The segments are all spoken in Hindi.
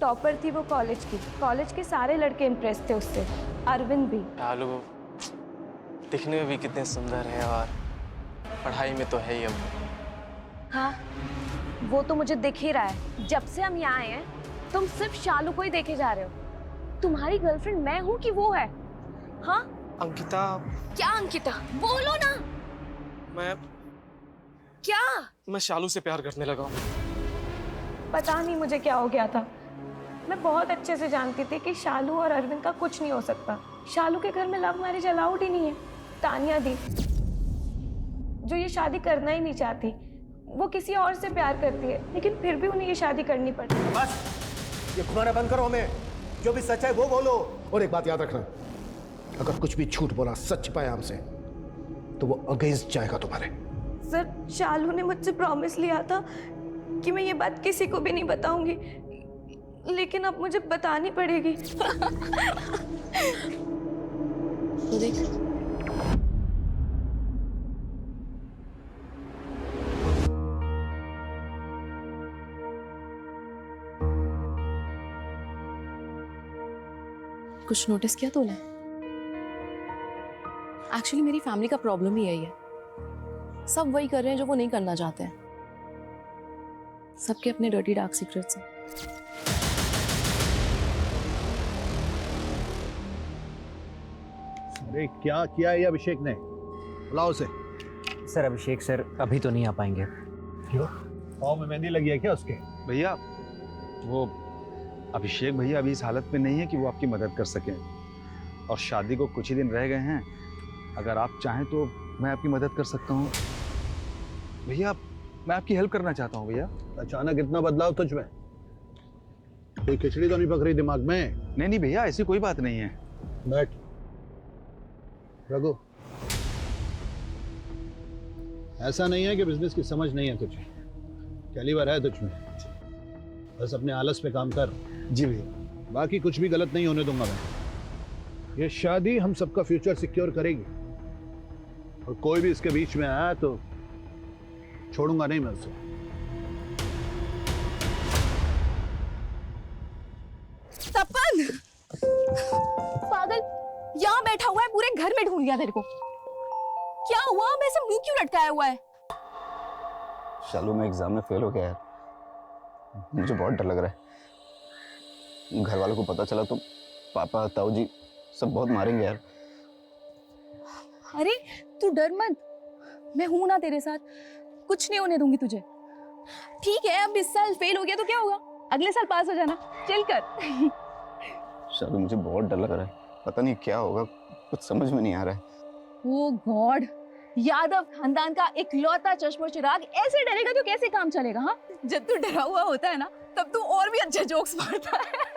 टॉपर थी वो कॉलेज की। कॉलेज के सारे लड़के इम्प्रेस थे उससे, अरविंद भी। शालू दिखने में भी कितने सुंदर है और पढ़ाई में तो है ही। अब हाँ, वो तो मुझे दिख ही रहा है। जब से हम यहाँ आए हैं तुम सिर्फ शालू को ही देखे जा रहे हो। तुम्हारी गर्लफ्रेंड मैं हूँ कि वो है? हाँ अंकिता। क्या अंकिता? बोलो ना। मैं शालू से प्यार करने लगा हूँ। पता नहीं मुझे क्या हो गया था। मैं बहुत अच्छे से जानती थी कि शालू और अरविंद का कुछ नहीं हो सकता। शालू के घर में लव मैरिज अलाउड ही नहीं है। तानिया दी जो ये शादी करना ही नहीं चाहती, वो किसी और से प्यार करती है, लेकिन फिर भी उन्हें ये शादी करनी पड़ती है। बस ये घुमाना बंद करो हमें। जो भी सच है वो बोलो। और एक बात याद रखना, अगर कुछ भी झूठ बोला, सच छिपाया हमसे, तो वो अगेंस्ट जाएगा तुम्हारे। सर, शालू ने मुझसे प्रॉमिस लिया था कि मैं ये बात किसी को भी नहीं बताऊंगी, लेकिन अब मुझे बतानी पड़ेगी। तो देख, कुछ नोटिस किया तूने? एक्चुअली मेरी फैमिली का प्रॉब्लम ही यही है। सब वही कर रहे हैं जो वो नहीं करना चाहते हैं। सबके अपने डर्टी डार्क सीक्रेट्स हैं। अरे क्या किया है अभिषेक ने? बुलाओ उसे। सर अभिषेक सर अभी तो नहीं आ पाएंगे। क्यों? पाँव में मेहंदी लगी है क्या उसके? भैया वो अभिषेक भैया अभी इस हालत में नहीं है कि वो आपकी मदद कर सकें, और शादी को कुछ ही दिन रह गए हैं। अगर आप चाहें तो मैं आपकी मदद कर सकता हूँ भैया। मैं आपकी हेल्प करना चाहता हूँ भैया। अचानक इतना बदलाव तुझ में? कोई खिचड़ी तो नहीं पक रही दिमाग में? नहीं भैया, ऐसी कोई बात नहीं है। बैठ रघु। ऐसा नहीं है कि बिजनेस की समझ नहीं है तुझे, कैलिबर है तुझ में। बस अपने आलस पे काम कर। जी भैया। बाकी कुछ भी गलत नहीं होने दूंगा मैं। ये शादी हम सबका फ्यूचर सिक्योर करेगी, और कोई भी इसके बीच में आया तो छोड़ूंगा नहीं मैं उसे। तपन पागल, यहाँ बैठा हुआ है, पूरे घर में ढूंढ लिया तेरे को। क्या हुआ? वैसे मुंह क्यों लटकाया हुआ है? शालू मैं एग्जाम में फेल हो गया यार। मुझे बहुत डर लग रहा है। घर वालों को पता चला तो पापा ताऊ जी सब बहुत मारेंगे यार। अरे तू डर मत, मैं हूं ना तेरे साथ। कुछ नहीं होने दूंगी तुझे। ठीक है, अब इस साल फेल हो गया तो क्या होगा, अगले साल पास हो जाना। चिल कर। शालू मुझे बहुत डर लग रहा है, पता नहीं क्या होगा, कुछ समझ में नहीं आ रहा है। ओ गॉड, यादव खानदान का इकलौता चश्मो चिराग ऐसे डरेगा तो कैसे काम चलेगा? हाँ, जब तू डरा हुआ होता है ना, तब तू और भी अच्छे जोक्स मारता है।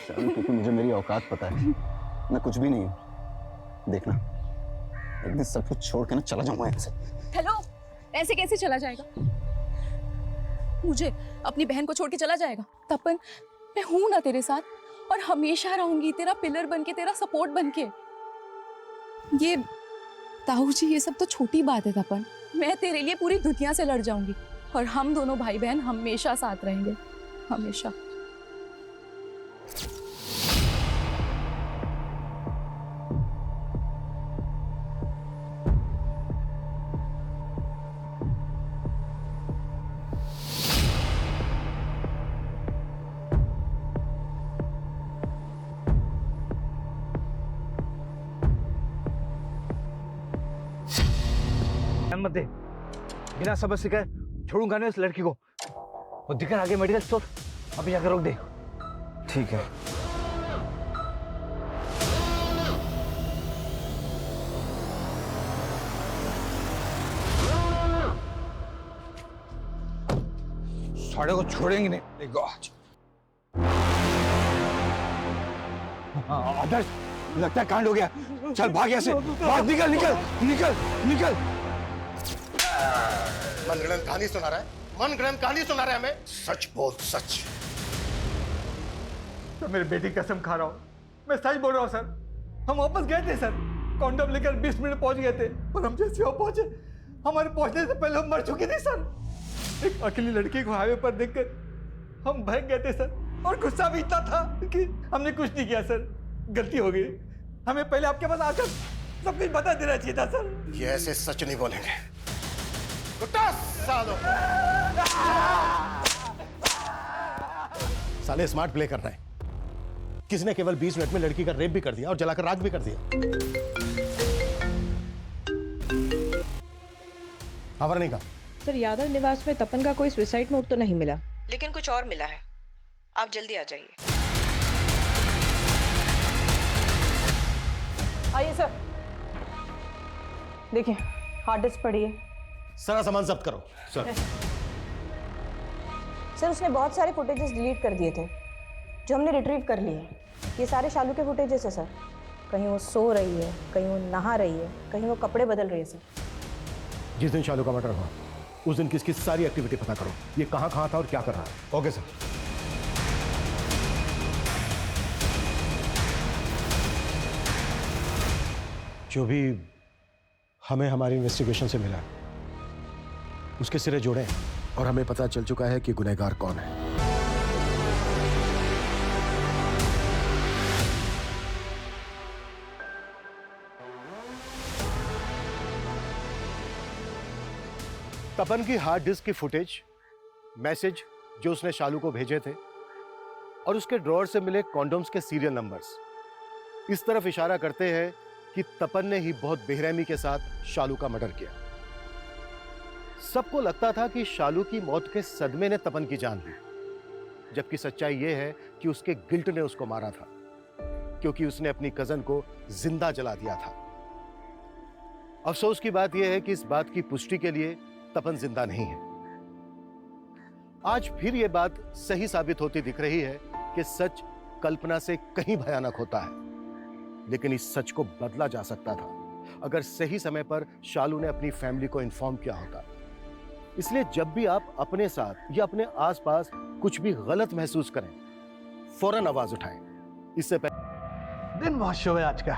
शालू क्योंकि मुझे मेरी औकात पता है, मैं कुछ भी नहीं हूँ। देखना एक दिन सब कुछ छोड़ के ना चला जाऊंगा यहाँ से। हेलो, ऐसे कैसे चला जाएगा? मुझे अपनी बहन को छोड़ के चला जाएगा? तपन, मैं हूं ना तेरे साथ, और हमेशा रहूंगी तेरा पिलर बनके, तेरा सपोर्ट बनके। ये ताऊ जी ये सब तो छोटी बात है तपन। मैं तेरे लिए पूरी दुनिया से लड़ जाऊंगी, और हम दोनों भाई बहन हमेशा साथ रहेंगे, हमेशा। मत दे, बिना सबक सिखाए छोड़ूंगा नहीं उस लड़की को। वो दिखकर आगे मेडिकल स्टोर, अभी जाकर रोक दे। ठीक है। साढ़े को छोड़ेंगे नहीं। आदर्श, लगता है कांड हो गया। चल भाग यहाँ से, भाग, निकल निकल निकल निकल। मनगढ़ंत कहानी सुना रहा है, मनगढ़ंत कहानी सुना रहा है हमें। सच बोल, सच। तो मेरी बेटी कसम खा रहा हूँ, मैं सच बोल रहा हूँ सर। हम वापस गए थे सर, कॉन्डम लेकर 20 मिनट पहुंच गए थे, और हम जैसे वहां पहुंचे, हमारे पहुंचने से पहले हम मर चुके थे सर। एक अकेली लड़की को हाईवे पर देखकर हम भाग गए थे सर, और गुस्सा भी इतना था कि हमने कुछ नहीं किया सर। गलती हो गई, हमें पहले आपके पास आकर सब कुछ बता देना चाहिए था सर। ये ऐसे सच नहीं बोलेंगे। कुत्ता सालो। साले स्मार्ट प्ले कर रहे हैं। किसने केवल 20 मिनट में लड़की का रेप भी कर दिया और जलाकर राख भी कर दिया। नहीं कहा सर, यादव निवास में तपन का कोई सुसाइड नोट तो नहीं मिला, लेकिन कुछ और मिला है। आप जल्दी आ जाइए। आइए सर, देखिए हार्ड डिस्क पड़ी है। सारा सामान जब्त करो। सर सर, उसने बहुत सारे फुटेजेस डिलीट कर दिए थे जो हमने रिट्रीव कर लिए। ये सारे शालू के फुटेजेस है सर। कहीं वो सो रही है, कहीं वो नहा रही है, कहीं वो कपड़े बदल रही है सर। जिस दिन शालू का मर्डर हुआ उस दिन किसकी सारी एक्टिविटी पता करो। ये कहाँ कहाँ था और क्या कर रहा है। Okay sir. जो भी हमें हमारी इन्वेस्टिगेशन से मिला उसके सिरे जोड़े और हमें पता चल चुका है कि गुनहगार कौन है। तपन की हार्ड डिस्क की फुटेज, मैसेज जो उसने शालू को भेजे थे और उसके ड्रॉअर से मिले कॉन्डोम्स के सीरियल नंबर्स इस तरफ इशारा करते हैं कि तपन ने ही बहुत बेरहमी के साथ शालू का मर्डर किया। सबको लगता था कि शालू की मौत के सदमे ने तपन की जान ली, जबकि सच्चाई यह है कि उसके गिल्ट ने उसको मारा था, क्योंकि उसने अपनी कजन को जिंदा जला दिया था। अफसोस की बात यह है कि इस बात की पुष्टि के लिए तपन जिंदा नहीं है। आज फिर यह बात सही साबित होती दिख रही है कि सच कल्पना से कहीं भयानक होता है, लेकिन इस सच को बदला जा सकता था अगर सही समय पर शालू ने अपनी फैमिली को इन्फॉर्म किया होता। इसलिए जब भी आप अपने साथ या अपने आसपास कुछ भी गलत महसूस करें, फौरन आवाज उठाएं। इससे पहले दिन बहुत शुभ है आज का।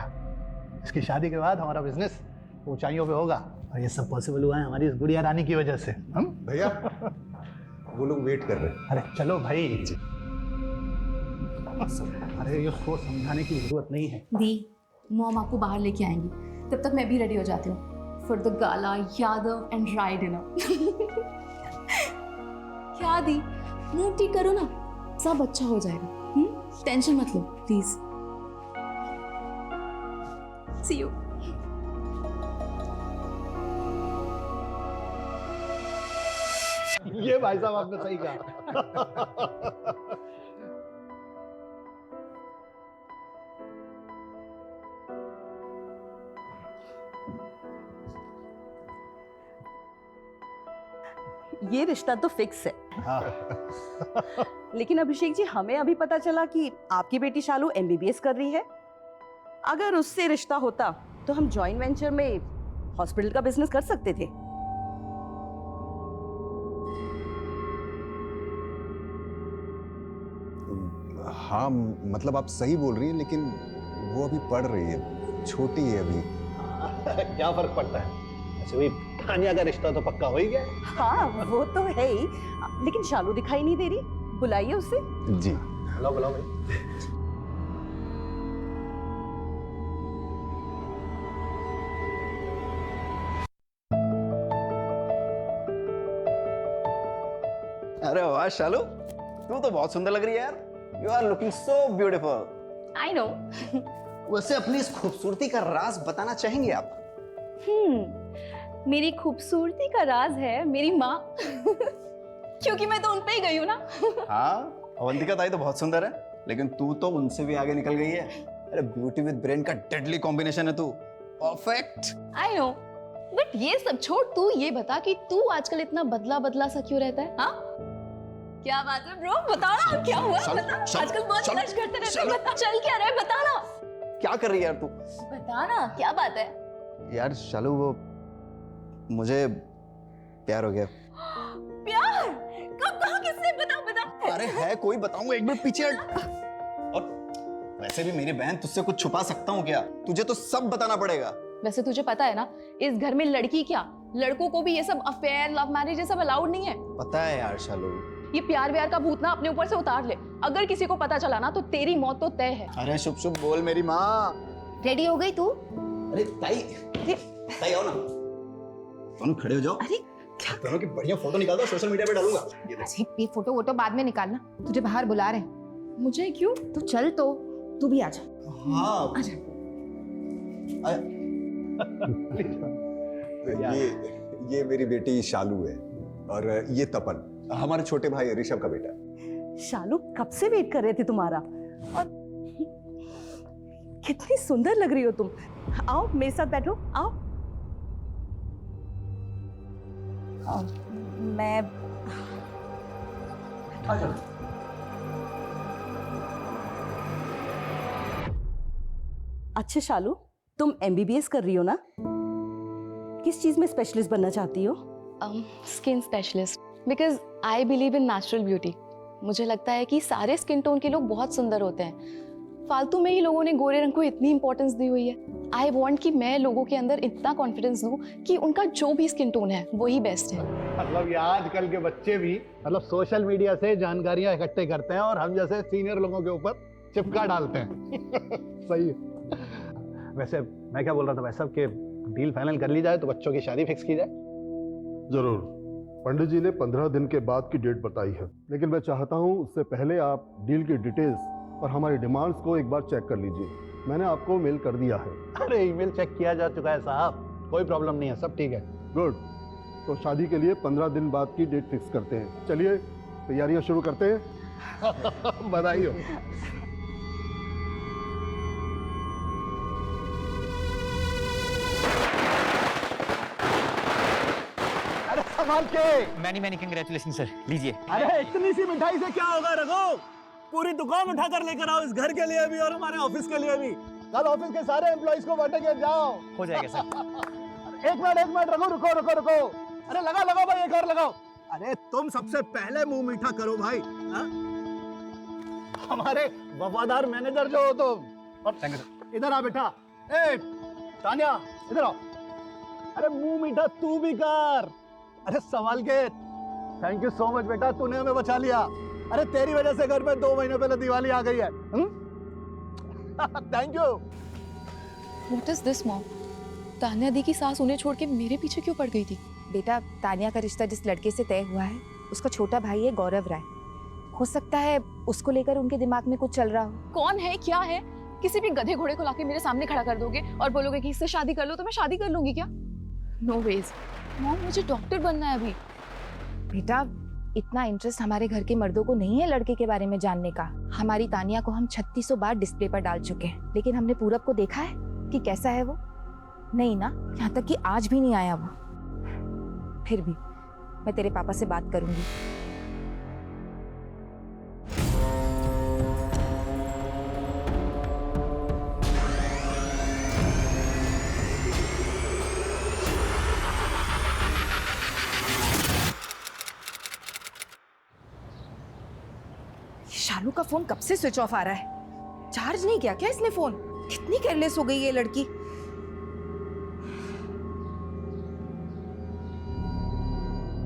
इसकी शादी के बाद हमारा बिजनेस ऊंचाइयों पे होगा और ये सब पॉसिबल हुआ है हमारी इस गुड़िया रानी की वजह से। हम भैया वो लोग वेट कर रहे हैं। अरे चलो भाई। अरे ये उसको समझाने की जरूरत नहीं है। दी, मॉम आपको बाहर लेके आएंगी, तब तक मैं भी रेडी हो जाती हूँ for the gala Yadav and Rai dinner. क्या दी, मूड ठीक करो ना, सब अच्छा हो जाएगा। टेंशन मत लो प्लीज। C you. ये भाई साहब आपने सही कहा। ये रिश्ता तो फिक्स है। हाँ। लेकिन अभिषेक जी, हमें अभी पता चला कि आपकी बेटी शालू MBBS कर रही है। अगर उससे रिश्ता होता तो हम जॉइंट वेंचर में हॉस्पिटल का बिजनेस कर सकते थे। हाँ मतलब आप सही बोल रही हैं, लेकिन वो अभी पढ़ रही है, छोटी है अभी। क्या फर्क पड़ता है, ऐसे भी तानिया का रिश्ता तो पक्का हो ही गया। हाँ वो तो है ही, लेकिन शालू दिखाई नहीं दे रही, बुलाइए उसे। जी बुलाओ बुलाओ भाई। अरे वाह शालू, तू तो बहुत सुंदर लग रही है यार। You are looking so beautiful. I know. वैसे अपनी इस खूबसूरती का राज बताना चाहेंगे आप? मेरी खूबसूरती का राज है मेरी माँ। क्योंकि मैं तो उन पे ही गई हूँ ना। हाँ, अवंतिका ताई तो बहुत सुंदर है, लेकिन तू तो उनसे भी आगे निकल गई है। अरे ब्यूटी विद ब्रेन का डेडली कॉम्बिनेशन है तू। परफेक्ट। आई नो, बट ये सब छोड़, तू ये बता कि तू आजकल इतना बदला बदला सा क्यों रहता है? हाँ क्या बात है ब्रो, बता ना क्या हुआ? बता। आजकल बहुत फ्लश करते रहते हैं, बता चल क्या रहा है, बता ना। क्या कर रही है यार तू? बता ना क्या बात है? यार शालू, वो मुझे प्यार हो गया। प्यार? कब, कहाँ, किससे? बता बता। अरे है कोई, बताऊंगा, एक मिनट पीछे हट। और वैसे भी मेरी बहन, तुझसे कुछ छुपा सकता हूँ क्या? तुझे तो सब बताना पड़ेगा। वैसे तुझे पता है ना, इस घर में लड़की क्या लड़कों को भी ये सब अफेयर लव मैरिज ये सब अलाउड नहीं है। पता है यार शालू। ये प्यार व्यार का भूत ना अपने ऊपर से उतार ले। अगर किसी को पता चला ना तो तेरी मौत तो तय है। अरे शुभ शुभ बोल मेरी माँ। रेडी हो गई तू? अरे ताई आओ ना, दोनों खड़े हो जाओ। अरे दोनों की बढ़िया फोटो निकाल दो, सोशल मीडिया पे डालूंगा। अरे ये फोटो वोटो बाद में निकालना, तुझे बाहर बुला रहे हैं। मुझे क्यों? तू चल तो, तू भी आजा। हाँ ये मेरी बेटी शालू है और ये तपन, हमारे छोटे भाई ऋषभ का बेटा। शालू कब से वेट कर रहे थे तुम्हारा, और कितनी सुंदर लग रही हो तुम। आओ मेरे साथ बैठो, आओ। मैं अच्छा शालू, तुम MBBS कर रही हो ना? किस चीज में स्पेशलिस्ट बनना चाहती हो? Skin specialist, because I believe in natural beauty. मुझे लगता है कि सारे स्किन टोन के लोग बहुत सुंदर होते हैं। फालतू में ही लोगों ने गोरे रंग को इतनी इंपॉर्टेंस दी हुई है। आई वॉन्ट कि मैं लोगों के अंदर इतना कॉन्फिडेंस दूं कि उनका जो भी स्किन टोन है वही बेस्ट है। मतलब ये आजकल के बच्चे भी मतलब सोशल मीडिया से जानकारियां इकट्ठे करते हैं और हम जैसे सीनियर लोगों के ऊपर चिपका डालते हैं। सही है। वैसे मैं क्या बोल रहा था भाई साहब, कि डील फाइनल कर ली जाए तो बच्चों की शादी फिक्स की जाए। जरूर। पंडित जी ने 15 दिन के बाद की डेट बताई है, लेकिन मैं चाहता हूं उससे पहले आप डील की डिटेल्स और हमारी डिमांड्स को एक बार चेक कर लीजिए। मैंने आपको मेल कर दिया है। अरे ईमेल चेक किया जा चुका है साहब, कोई प्रॉब्लम नहीं है, सब ठीक है। गुड। तो शादी के लिए 15 दिन बाद की डेट फिक्स करते हैं। चलिए तैयारियां शुरू करते हैं। बधाई हो। अरे संभाल के। मैनी कंग्रेचुलेशन सर, लीजिए। अरे इतनी सी मिठाई से क्या होगा रघु, पूरी दुकान उठा कर लेकर आओ, इस घर के लिए भी और हमारे ऑफिस के लिए भी। कल ऑफिस के सारे एम्प्लॉइज को बांटेंगे, जाओ। हो जाएगा सर। एक मिनट रघु, रुको। अरे लगाओ भाई, एक और लगाओ। अरे तुम सबसे पहले मुंह मीठा करो भाई। हा? हमारे वफादार मैनेजर जो हो तुम। और इधर आ बेटा। ए तानिया इधर आओ। अरे मुंह मीठा तू भी कर। अरे संभाल के। थैंक यू सो मच बेटा, तूने हमें बचा लिया। अरे तेरी वजह से घर में 2 महीने पहले दिवाली आ गई है। Thank you. What is this mom? Tanya di की सास उन्हें छोड़ के मेरे पीछे क्यों पड़ गई थी? बेटा, तानिया का रिश्ता जिस लड़के से तय हुआ है, उसका छोटा भाई है गौरव राय। हो सकता है उसको लेकर उनके दिमाग में कुछ चल रहा हो। कौन है, क्या है? किसी भी गधे घोड़े को लाके मेरे सामने खड़ा कर दोगे और बोलोगे कि इससे शादी कर लो, तो मैं शादी कर लूंगी क्या? नो वेज मॉम, मुझे डॉक्टर बनना है अभी। बेटा, इतना इंटरेस्ट हमारे घर के मर्दों को नहीं है लड़के के बारे में जानने का। हमारी तानिया को हम 3600 बार डिस्प्ले पर डाल चुके हैं, लेकिन हमने पूरब को देखा है कि कैसा है वो? नहीं ना, यहाँ तक कि आज भी नहीं आया वो। फिर भी मैं तेरे पापा से बात करूंगी। शालू का फोन कब से स्विच ऑफ आ रहा है? चार्ज नहीं किया क्या इसने फोन? कितनी केयरलेस हो गई ये लड़की।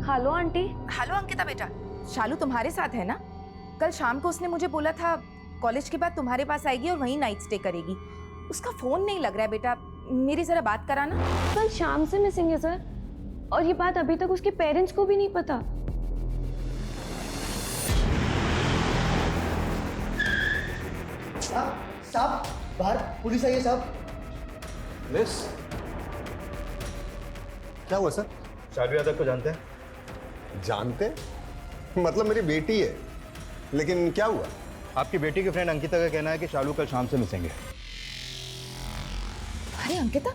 Hello aunty. हेलो अंकिता बेटा, शालू तुम्हारे साथ है ना? कल शाम को उसने मुझे बोला था कॉलेज के बाद तुम्हारे पास आएगी और वहीं नाइट स्टे करेगी। उसका फोन नहीं लग रहा है बेटा, मेरी जरा बात कराना। कल शाम से मिसिंग है सर, और ये बात अभी तक उसके पेरेंट्स को भी नहीं पता। साहब बाहर पुलिस आई है साहब। पुलिस? क्या हुआ सर? शालू यादव को जानते हैं? जानते? मतलब मेरी बेटी है, लेकिन क्या हुआ? आपकी बेटी की फ्रेंड अंकिता का कहना है कि शालू कल शाम से मिसिंग है। अरे अंकिता,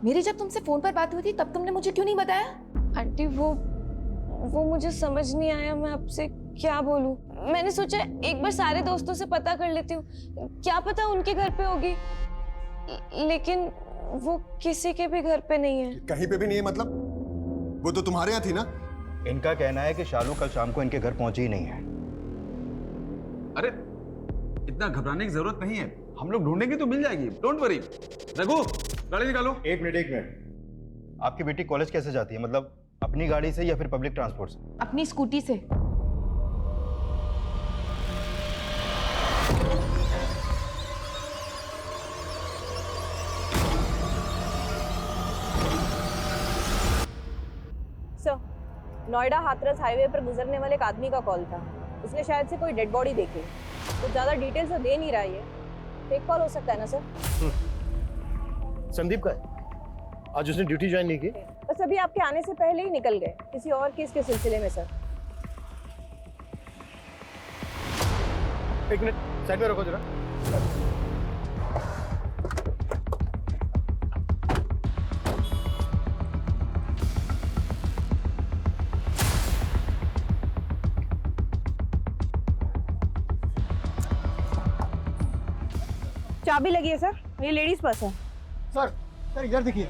मेरी जब तुमसे फोन पर बात हुई थी तब तुमने मुझे क्यों नहीं बताया? आंटी वो मुझे समझ नहीं आया, मैं आपसे क्या बोलूं। मैंने सोचा एक बार सारे दोस्तों से पता कर लेती हूँ, क्या पता उनके घर पे होगी, लेकिन वो किसी के भी घर पे नहीं है। कहीं पे भी नहीं है मतलब? वो तो तुम्हारे यहाँ थी ना? इनका कहना है कि शालू कल शाम को इनके घर पहुंची ही नहीं है। अरे इतना घबराने की जरूरत नहीं है, हम लोग ढूंढेंगे तो मिल जाएगी, डोंट वरी। रघु गाड़ी निकालो। एक मिनट। आपकी बेटी कॉलेज कैसे जाती है? मतलब अपनी गाड़ी से या फिर पब्लिक ट्रांसपोर्ट से? अपनी स्कूटी से। सर, नोएडा हाथरस हाईवे पर गुजरने वाले एक आदमी का कॉल था। उसने शायद से कोई डेड बॉडी देखी। तो ज़्यादा डिटेल्स तो दे नहीं रहा है। फेक कॉल हो सकता है ना सर? संदीप का है? आज उसने ड्यूटी ज्वाइन नहीं की? बस अभी आपके आने से पहले ही निकल गए, किसी और केस के सिलसिले में सर। एक मिनट साइड में रखो जरा। चाबी लगी है सर, ये लेडीज पर्स है। सर सर इधर देखिए।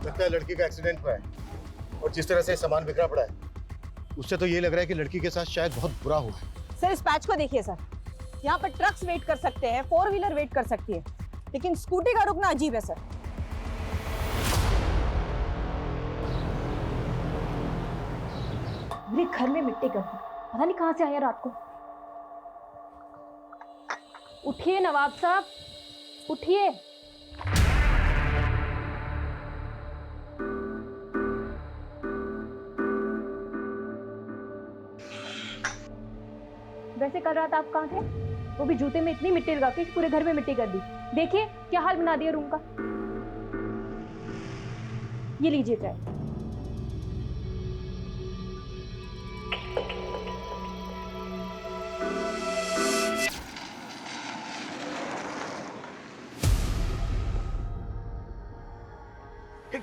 लगता है लड़की का एक्सीडेंट हुआ है और जिस तरह से सामान बिखरा पड़ा है उससे तो ये लग रहा है कि लड़की के साथ शायद बहुत बुरा हुआ है। सर इस पैच को देखिए सर, यहाँ पर ट्रक्स वेट कर सकते हैं, 4 व्हीलर वेट कर सकती है, लेकिन स्कूटी का रुकना अजीब है सर। मेरे घर में मिट्टी कर दी, पता नहीं कहाँ से आया रात को। उठिए नवाब साहब, उठिए। वैसे कल रात आप कहाँ थे? वो भी जूते में इतनी मिट्टी लगा के पूरे घर में मिट्टी कर दी। देखिए क्या हाल बना दिया रूम का। ये लीजिए चाय।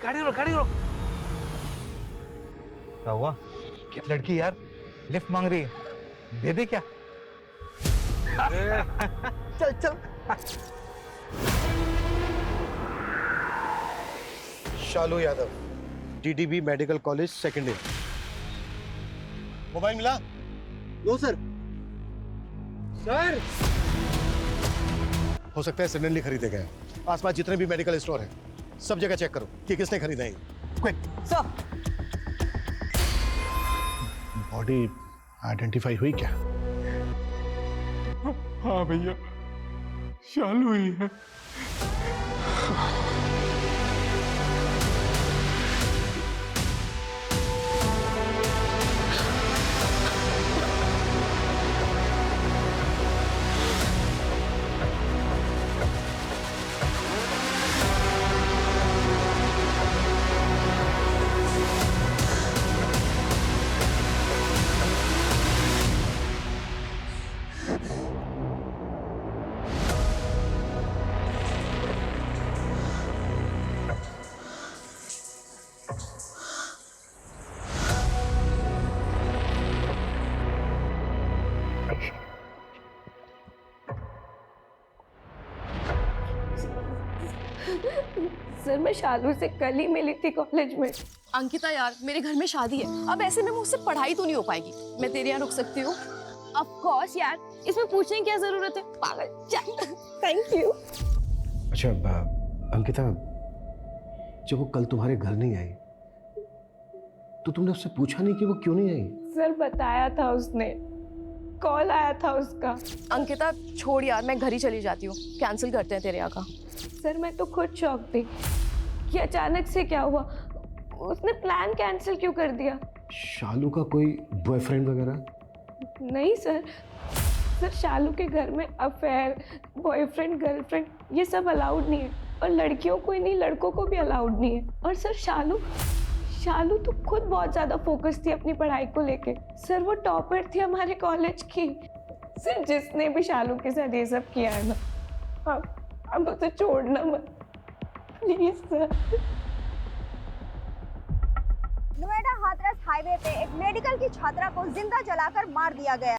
गाड़ी रोक, गाड़ी रोक। क्या हुआ? क्या लड़की यार लिफ्ट मांग रही है, दे दे क्या? चल चल। Shalu Yadav, DDB medical college second year. Mobile मिला? No sir. सर हो सकता है सडनली खरीदे गए। आसपास जितने भी मेडिकल स्टोर हैं सब जगह चेक करो कि किसने खरीदा है। Quick sir. बॉडी आइडेंटिफाई हुई क्या? हाँ भैया, शालू ही है। सर मैं शालू से कल ही मिली थी कॉलेज में। अंकिता यार, मेरे घर में शादी है, अब ऐसे में मुझसे पढ़ाई तो नहीं हो पाएगी। मैं तेरे यहाँ रुक सकती हूँ? ऑफ कोर्स यार, इसमें पूछने की क्या जरूरत है, पागल। Thank you. अच्छा अंकिता, जब वो कल तुम्हारे घर नहीं आई तो तुमने उससे पूछा नहीं कि वो क्यों नहीं आई? सर बताया था उसने, कॉल आया था उसका। अंकिता छोड़ यार, मैं घर ही चली जाती हूँ, कैंसिल करते हैं तेरे यहाँ का। सर मैं तो खुद शॉक थी कि अचानक से क्या हुआ, उसने प्लान कैंसिल क्यों कर दिया? शालू का कोई बॉयफ्रेंड वगैरह? नहीं सर, सर शालू के घर में अफेयर, बॉयफ्रेंड, गर्लफ्रेंड ये सब अलाउड नहीं है, और लड़कियों को ही नहीं लड़कों को भी अलाउड नहीं है। और सर शालू तो खुद बहुत ज़्यादा फोकस थी अपनी पढ़ाई को लेके। सर वो टॉपर थी हमारे कॉलेज की। सर जिसने भी शालू के साथ ये सब किया है ना, अब उसे छोड़ना मत please sir. Noida Hathras highway पे एक मेडिकल की छात्रा को जिंदा जलाकर मार दिया गया।